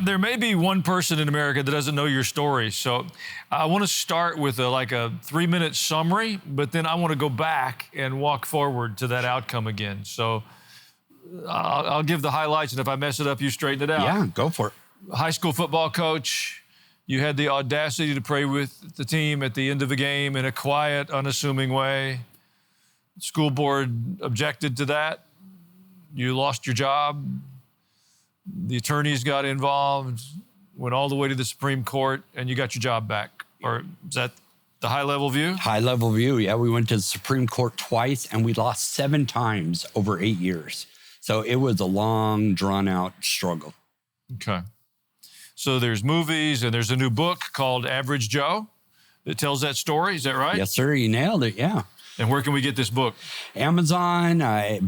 there may be one person in America that doesn't know your story. So I want to start with a 3-minute summary, but then I want to go back and walk forward to that outcome again. So I'll give the highlights, and if I mess it up, you straighten it out. Yeah, go for it. High school football coach. You had the audacity to pray with the team at the end of a game in a quiet, unassuming way. School board objected to that. You lost your job. The attorneys got involved, went all the way to the Supreme Court, and you got your job back. Or is that the high-level view? High-level view, yeah. We went to the Supreme Court twice, and we lost 7 times over 8 years. So it was a long, drawn-out struggle. Okay. So there's movies, and there's a new book called Average Joe that tells that story. Is that right? Yes, sir. You nailed it, yeah. And where can we get this book? Amazon,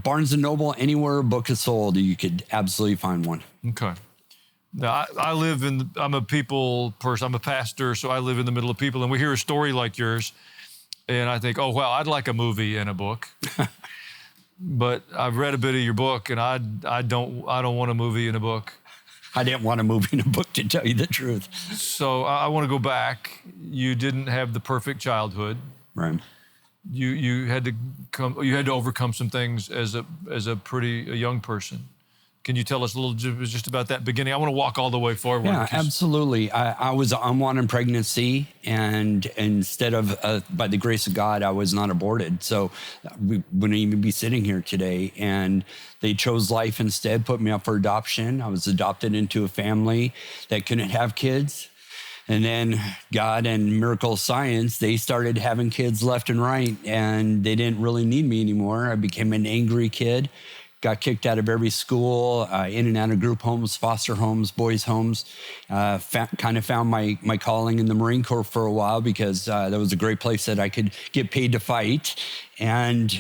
Barnes & Noble, anywhere a book is sold, you could absolutely find one. Okay. Now, I'm a people person. I'm a pastor, so I live in the middle of people. And we hear a story like yours, and I think, oh, wow, I'd like a movie and a book. But I've read a bit of your book, and I don't want a movie and a book. I didn't want a movie and a book, to tell you the truth. So I want to go back. You didn't have the perfect childhood. Right. You had to overcome some things as a young person. Can you tell us a little just about that beginning? I want to walk all the way forward. Yeah, absolutely. I was an unwanted pregnancy, and instead of, by the grace of God, I was not aborted. So we wouldn't even be sitting here today. And they chose life instead, put me up for adoption. I was adopted into a family that couldn't have kids. And then God and miracle science, they started having kids left and right, and they didn't really need me anymore. I became an angry kid, got kicked out of every school, in and out of group homes, foster homes, boys' homes. Kind of found my calling in the Marine Corps for a while, because that was a great place that I could get paid to fight. And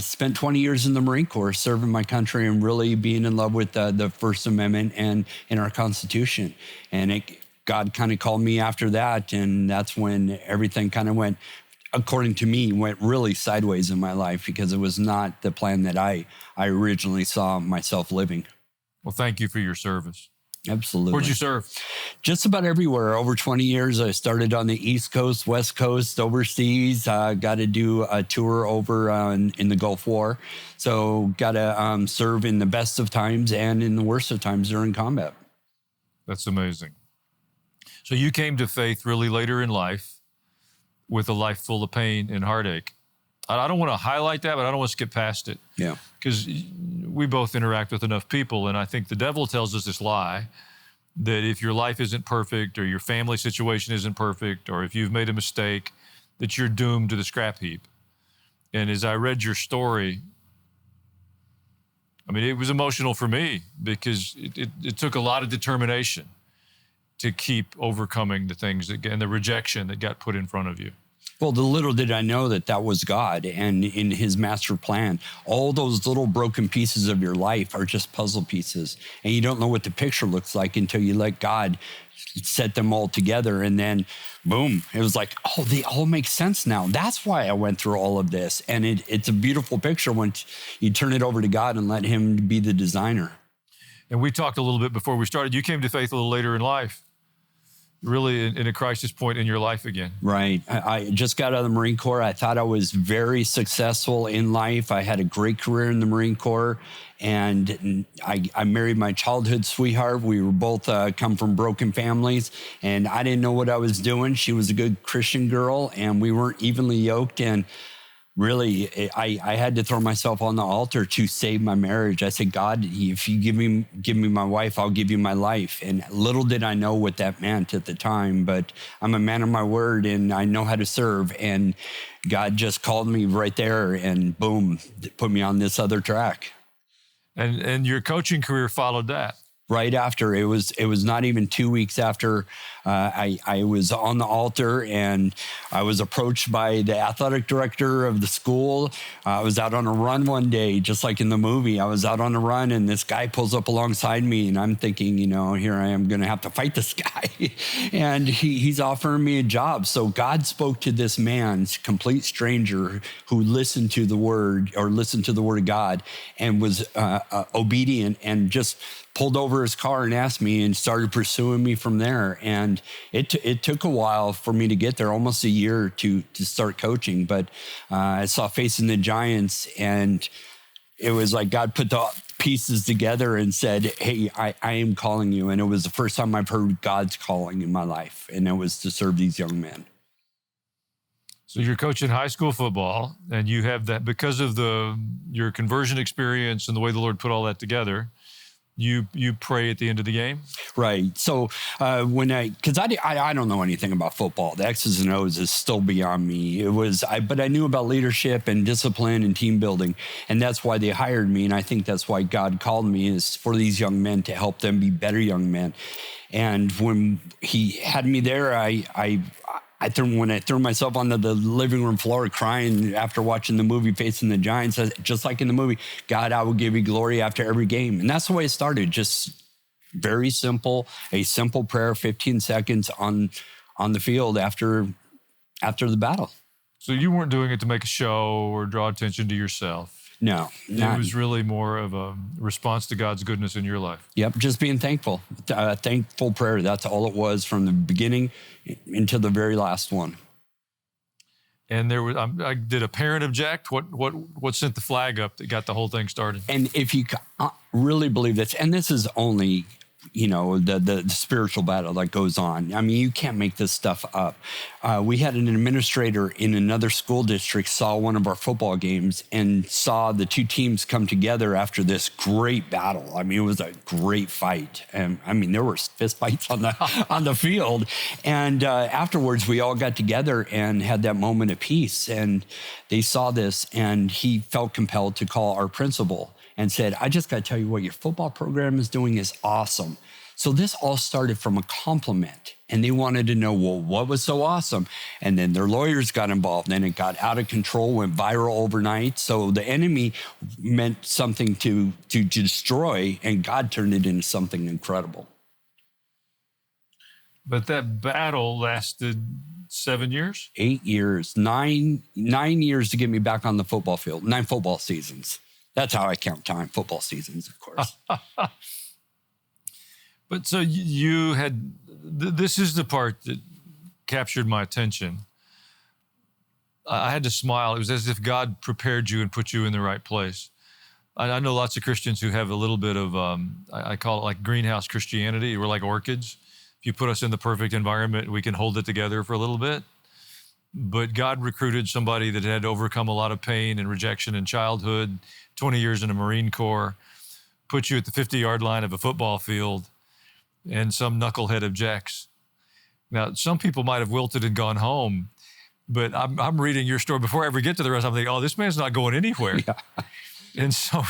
spent 20 years in the Marine Corps serving my country and really being in love with the First Amendment and in our Constitution. And God kind of called me after that, and that's when everything kind of went, according to me, went really sideways in my life, because it was not the plan that I originally saw myself living. Well, thank you for your service. Absolutely. Where'd you serve? Just about everywhere. Over 20 years. I started on the East Coast, West Coast, overseas. Got to do a tour over in the Gulf War. So got to serve in the best of times and in the worst of times during combat. That's amazing. So you came to faith really later in life with a life full of pain and heartache. I don't want to highlight that, but I don't want to skip past it. Yeah. Because we both interact with enough people, and I think the devil tells us this lie, that if your life isn't perfect or your family situation isn't perfect or if you've made a mistake, that you're doomed to the scrap heap. And as I read your story, I mean, it was emotional for me, because it took a lot of determination to keep overcoming the things and the rejection that got put in front of you. Well, the little did I know that was God, and in his master plan, all those little broken pieces of your life are just puzzle pieces. And you don't know what the picture looks like until you let God set them all together. And then, boom, it was like, oh, they all make sense now. That's why I went through all of this. And it's a beautiful picture when you turn it over to God and let him be the designer. And we talked a little bit before we started. You came to faith a little later in life. Really in a crisis point in your life again. Right. I just got out of the Marine Corps. I thought I was very successful in life. I had a great career in the Marine Corps, and I married my childhood sweetheart. We were both come from broken families, and I didn't know what I was doing. She was a good Christian girl, and we weren't evenly yoked. And really, I had to throw myself on the altar to save my marriage. I said, God, if you give me my wife, I'll give you my life. And little did I know what that meant at the time, but I'm a man of my word, and I know how to serve. And God just called me right there, and boom, put me on this other track. And your coaching career followed that. Right after, it was not even 2 weeks after I was on the altar, and I was approached by the athletic director of the school. I was out on a run one day, just like in the movie. I was out on a run, and this guy pulls up alongside me, and I'm thinking, here I am going to have to fight this guy. And he's offering me a job. So God spoke to this man, complete stranger, who listened to the word of God, and was obedient, and just pulled over over his car and asked me and started pursuing me from there. And it took a while for me to get there, almost a year to start coaching. But I saw Facing the Giants, and it was like God put the pieces together and said, hey, I am calling you. And it was the first time I've heard God's calling in my life. And it was to serve these young men. So you're coaching high school football, and you have that because of your conversion experience and the way the Lord put all that together. You pray at the end of the game? Right. So because I don't know anything about football. The X's and O's is still beyond me. But I knew about leadership and discipline and team building. And that's why they hired me. And I think that's why God called me, is for these young men, to help them be better young men. And when he had me there, when I threw myself onto the living room floor crying after watching the movie Facing the Giants, just like in the movie, God, I will give you glory after every game. And that's the way it started. Just very simple, a simple prayer, 15 seconds on the field after the battle. So you weren't doing it to make a show or draw attention to yourself. No. It was really more of a response to God's goodness in your life. Yep, just being thankful. Thankful prayer. That's all it was from the beginning until the very last one. And there was, did a parent object? What sent the flag up that got the whole thing started? And if you really believe this, and this is only, the spiritual battle that goes on. I mean, you can't make this stuff up. We had an administrator in another school district saw one of our football games and saw the two teams come together after this great battle. I mean, it was a great fight. And I mean, there were fist fights on the field. And afterwards, we all got together and had that moment of peace. And they saw this, and he felt compelled to call our principal and said, I just got to tell you what your football program is doing is awesome. So this all started from a compliment, and they wanted to know, well, what was so awesome? And then their lawyers got involved, and it got out of control, went viral overnight. So the enemy meant something to destroy, and God turned it into something incredible. But that battle lasted 7 years? 8 years, nine years to get me back on the football field, 9 football seasons. That's how I count time, football seasons, of course. But so you had, this is the part that captured my attention. I had to smile. It was as if God prepared you and put you in the right place. I know lots of Christians who have a little bit of, I call it like greenhouse Christianity. We're like orchids. If you put us in the perfect environment, we can hold it together for a little bit. But God recruited somebody that had overcome a lot of pain and rejection in childhood, 20 years in the Marine Corps, put you at the 50-yard line of a football field, and some knucklehead objects. Now, some people might have wilted and gone home, but I'm reading your story. Before I ever get to the rest, I'm thinking, oh, this man's not going anywhere. Yeah. And so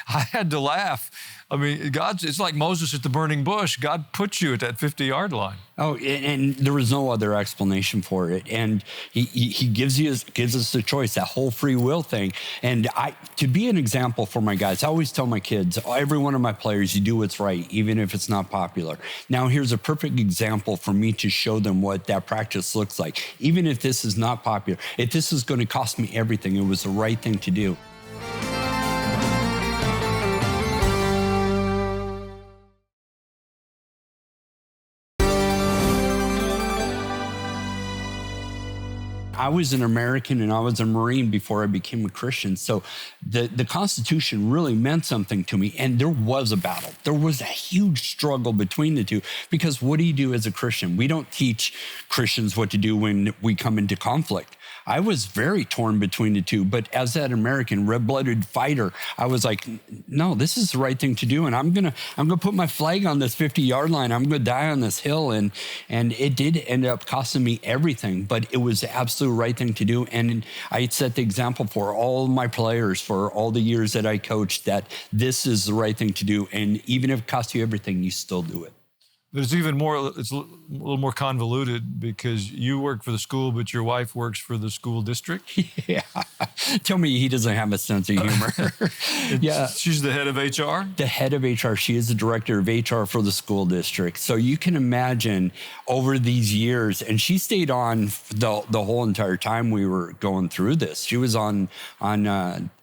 I had to laugh. I mean, it's like Moses at the burning bush. God put you at that 50-yard line. Oh, and there was no other explanation for it. And he gives us the choice, that whole free will thing. And to be an example for my guys, I always tell my kids, every one of my players, you do what's right, even if it's not popular. Now, here's a perfect example for me to show them what that practice looks like. Even if this is not popular, if this is going to cost me everything, it was the right thing to do. I was an American and I was a Marine before I became a Christian. So the Constitution really meant something to me. And there was a battle. There was a huge struggle between the two, because what do you do as a Christian? We don't teach Christians what to do when we come into conflict. I was very torn between the two, but as that American red-blooded fighter, I was like, no, this is the right thing to do. And I'm gonna put my flag on this 50-yard line. I'm gonna die on this hill. And it did end up costing me everything, but it was the absolute right thing to do. And I set the example for all my players for all the years that I coached, that this is the right thing to do. And even if it costs you everything, you still do it. But it's even more, it's a little more convoluted, because you work for the school, but your wife works for the school district. Yeah. Tell me he doesn't have a sense of humor. Yeah. She's the head of HR? The head of HR. She is the director of HR for the school district. So you can imagine over these years, and she stayed on the whole entire time we were going through this. She was on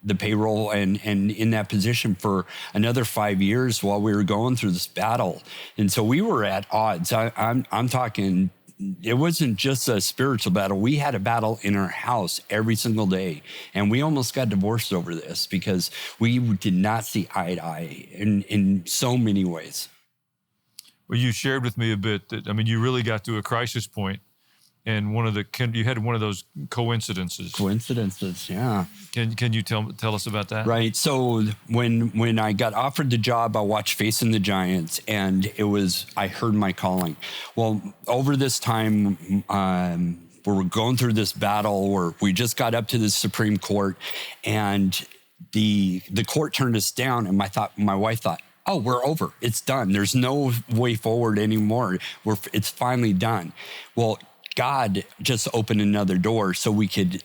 the payroll and in that position for another 5 years while we were going through this battle. And so we were at odds. I'm talking, it wasn't just a spiritual battle. We had a battle in our house every single day. And we almost got divorced over this because we did not see eye to eye in so many ways. Well, you shared with me a bit that, I mean, you really got to a crisis point, and you had one of those coincidences. Coincidences, yeah. Can you tell us about that? Right. So when I got offered the job, I watched Facing the Giants, and I heard my calling. Well, over this time, we were going through this battle where we just got up to the Supreme Court, and the court turned us down, and my wife thought, oh, we're over. It's done. There's no way forward anymore. It's finally done. Well, God just opened another door so we could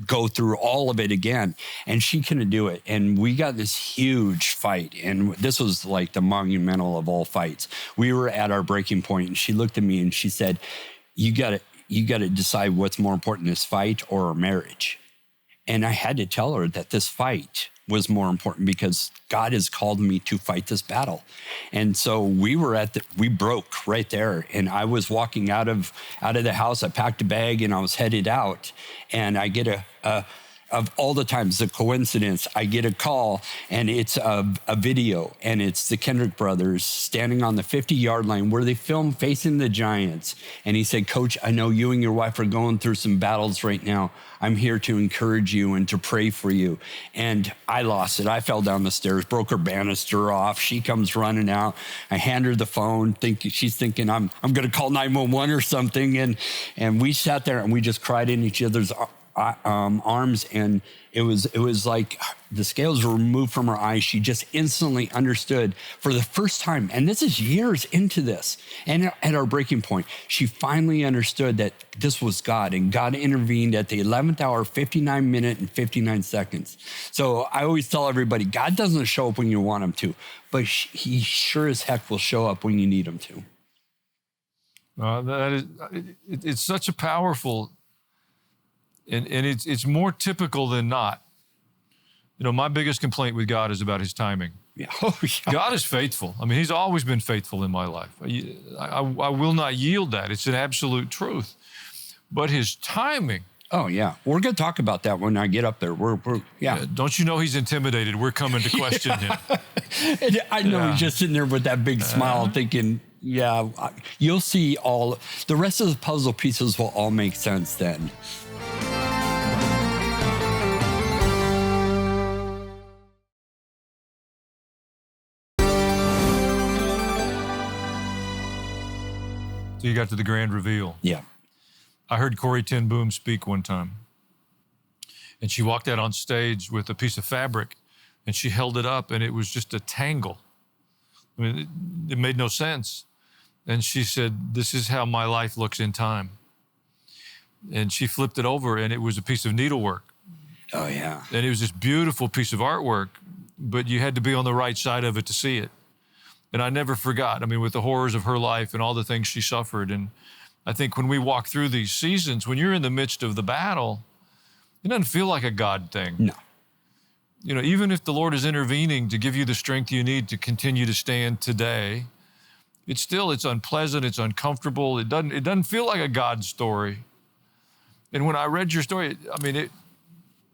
go through all of it again. And she couldn't do it. And we got this huge fight. And this was like the monumental of all fights. We were at our breaking point, and she looked at me and she said, you got to decide what's more important, this fight or our marriage. And I had to tell her that this fight was more important because God has called me to fight this battle. And so we broke right there. And I was walking out of the house. I packed a bag and I was headed out. And I get of all the times, the coincidence, I get a call, and it's a video, and it's the Kendrick brothers standing on the 50-yard line where they filmed Facing the Giants. And he said, Coach, I know you and your wife are going through some battles right now. I'm here to encourage you and to pray for you. And I lost it. I fell down the stairs, broke her banister off. She comes running out. I hand her the phone, she's thinking I'm going to call 911 or something. And we sat there and we just cried in each other's arms, and it was like the scales were removed from her eyes. She just instantly understood for the first time, and this is years into this, and at our breaking point, she finally understood that this was God, and God intervened at the 11th hour, 59 minutes and 59 seconds. So I always tell everybody, God doesn't show up when you want him to, but he sure as heck will show up when you need him to. It's such a powerful. And it's more typical than not. You know, my biggest complaint with God is about his timing. Yeah. Oh, yeah. God is faithful. I mean, he's always been faithful in my life. I will not yield that. It's an absolute truth. But his timing. Oh, yeah. We're going to talk about that when I get up there. Yeah. Don't you know he's intimidated? We're coming to question him. And I know he's just sitting there with that big smile thinking, yeah, you'll see the rest of the puzzle pieces will all make sense then. So you got to the grand reveal. Yeah. I heard Corrie ten Boom speak one time. And she walked out on stage with a piece of fabric, and she held it up, and it was just a tangle. I mean, it made no sense. And she said, this is how my life looks in time. And she flipped it over, and it was a piece of needlework. Oh, yeah. And it was this beautiful piece of artwork, but you had to be on the right side of it to see it. And I never forgot, I mean, with the horrors of her life and all the things she suffered. And I think when we walk through these seasons, when you're in the midst of the battle, it doesn't feel like a God thing. No. You know, even if the Lord is intervening to give you the strength you need to continue to stand today, it's unpleasant, it's uncomfortable. It doesn't feel like a God story. And when I read your story, I mean, it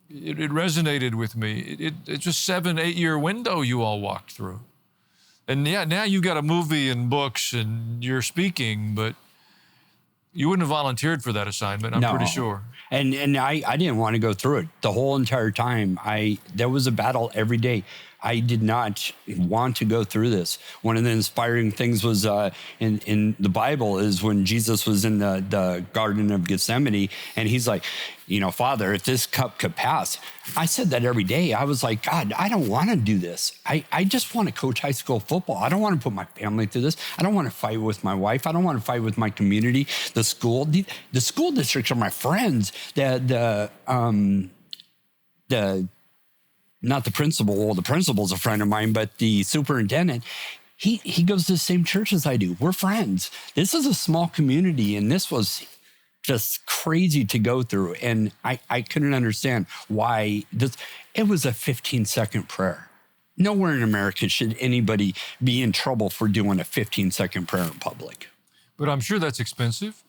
resonated with me. It's just 7-8 year window you all walked through. And yeah, now you've got a movie and books and you're speaking, but you wouldn't have volunteered for that assignment, I'm pretty sure. And I didn't want to go through it the whole entire time. There was a battle every day. I did not want to go through this. One of the inspiring things was in the Bible is when Jesus was in the Garden of Gethsemane, and he's like, you know, Father, if this cup could pass. I said that every day. I was like, God, I don't want to do this. I just want to coach high school football. I don't want to put my family through this. I don't want to fight with my wife. I don't want to fight with my community, the school. The school districts are my friends. Not the principal. Well, the principal's a friend of mine, but the superintendent, he goes to the same church as I do. We're friends. This is a small community, and this was just crazy to go through. And I couldn't understand why this. It was a 15-second prayer. Nowhere in America should anybody be in trouble for doing a 15-second prayer in public. But I'm sure that's expensive.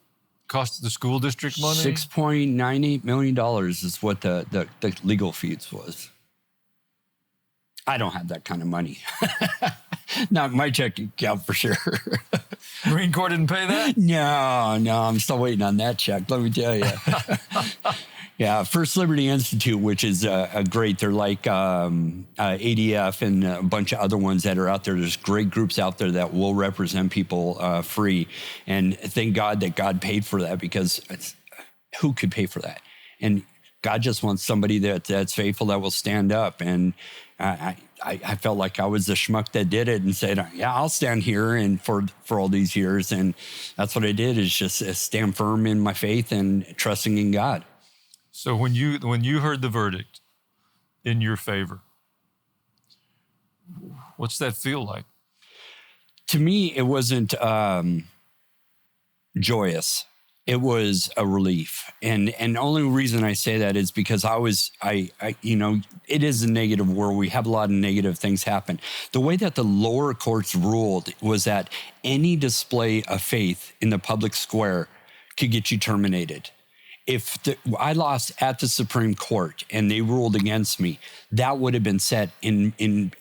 Cost the school district money? $6.98 million is what the legal fees was. I don't have that kind of money. Not my checking account for sure. Marine Corps didn't pay that? No, I'm still waiting on that check, let me tell you. Yeah, First Liberty Institute, which is great. They're like ADF and a bunch of other ones that are out there. There's great groups out there that will represent people free. And thank God that God paid for that, because who could pay for that? And God just wants somebody that's faithful, that will stand up. And I felt like I was the schmuck that did it and said, yeah, I'll stand here and for all these years. And that's what I did, is just stand firm in my faith and trusting in God. So when you heard the verdict in your favor, what's that feel like? To me, it wasn't joyous. It was a relief. And the only reason I say that is because it is a negative world. We have a lot of negative things happen. The way that the lower courts ruled was that any display of faith in the public square could get you terminated. If I lost at the Supreme Court and they ruled against me, that would have been set in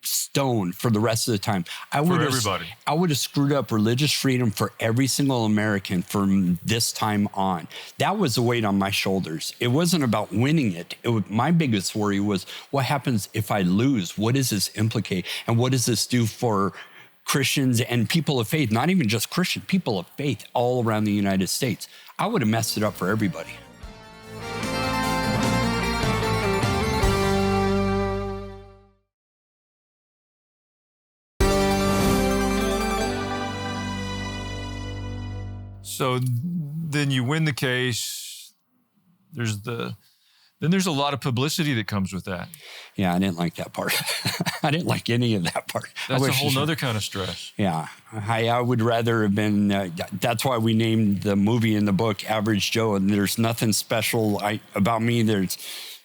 stone for the rest of the time. I would have screwed up religious freedom for every single American from this time on. That was the weight on my shoulders. It wasn't about winning it. My biggest worry was, what happens if I lose? What does this implicate? And what does this do for Christians and people of faith? Not even just Christian, people of faith all around the United States. I would have messed it up for everybody. So then you win the case. Then there's a lot of publicity that comes with that. Yeah, I didn't like that part. I didn't like any of that part. That's a whole nother kind of stress. Yeah, I would rather have been, that's why we named the movie and the book Average Joe. And there's nothing special about me. There's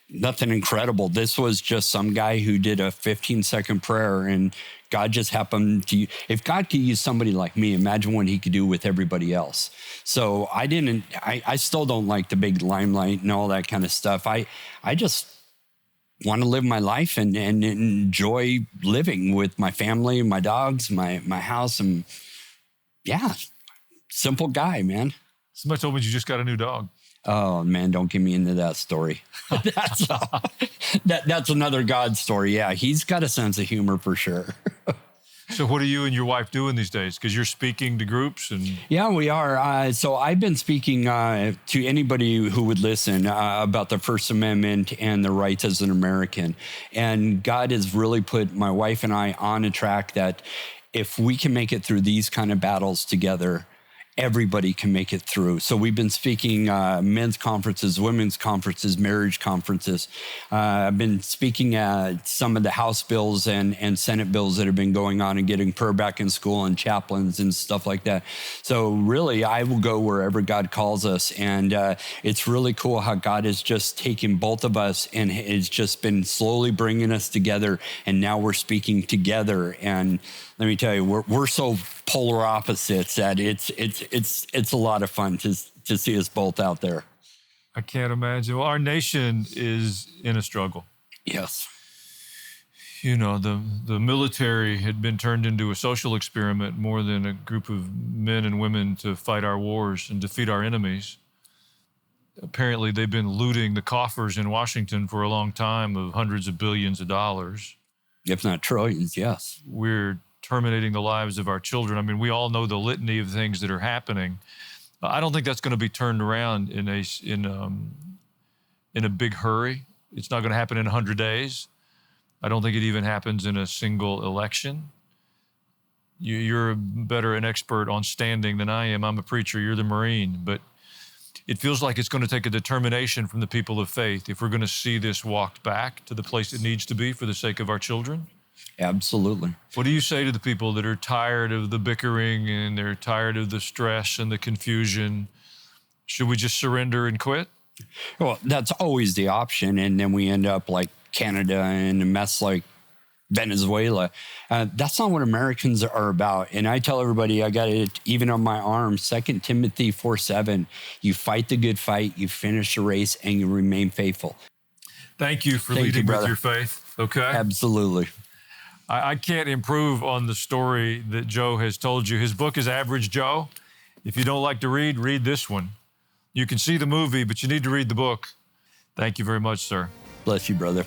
nothing incredible. This was just some guy who did a 15-second prayer, and God just happened to, if God could use somebody like me, imagine what he could do with everybody else. So I still don't like the big limelight and all that kind of stuff. I just want to live my life and enjoy living with my family, my dogs, my house. And yeah, simple guy, man. Somebody told me you just got a new dog. Oh man, don't get me into that story. That's another God story. Yeah, he's got a sense of humor for sure. So what are you and your wife doing these days? Because you're speaking to groups and... Yeah, we are. So I've been speaking to anybody who would listen about the First Amendment and the rights as an American. And God has really put my wife and I on a track that if we can make it through these kind of battles together, everybody can make it through. So we've been speaking men's conferences, women's conferences, marriage conferences. I've been speaking at some of the House bills and Senate bills that have been going on and getting prayer back in school and chaplains and stuff like that. So really, I will go wherever God calls us. And it's really cool how God has just taken both of us and has just been slowly bringing us together. And now we're speaking together. And let me tell you, we're so polar opposites that it's a lot of fun to see us both out there. I can't imagine. Well, our nation is in a struggle. Yes. You know, the military had been turned into a social experiment more than a group of men and women to fight our wars and defeat our enemies. Apparently, they've been looting the coffers in Washington for a long time of hundreds of billions of dollars. If not trillions, yes. We're terminating the lives of our children. I mean, we all know the litany of things that are happening. I don't think that's going to be turned around in a big hurry. It's not going to happen in 100 days. I don't think it even happens in a single election. You're better an expert on standing than I am. I'm a preacher. You're the Marine. But it feels like it's going to take a determination from the people of faith if we're going to see this walked back to the place it needs to be for the sake of our children. Absolutely. What do you say to the people that are tired of the bickering and they're tired of the stress and the confusion, Should we just surrender and quit? Well, that's always the option. And then we end up like Canada and a mess like Venezuela. That's not what Americans are about. And I tell everybody, I got it even on my arm, 2 Timothy 4:7, you fight the good fight, you finish the race, and you remain faithful. Thank you for leading with your faith. Okay. Absolutely. I can't improve on the story that Joe has told you. His book is Average Joe. If you don't like to read this one. You can see the movie, but you need to read the book. Thank you very much, sir. Bless you, brother.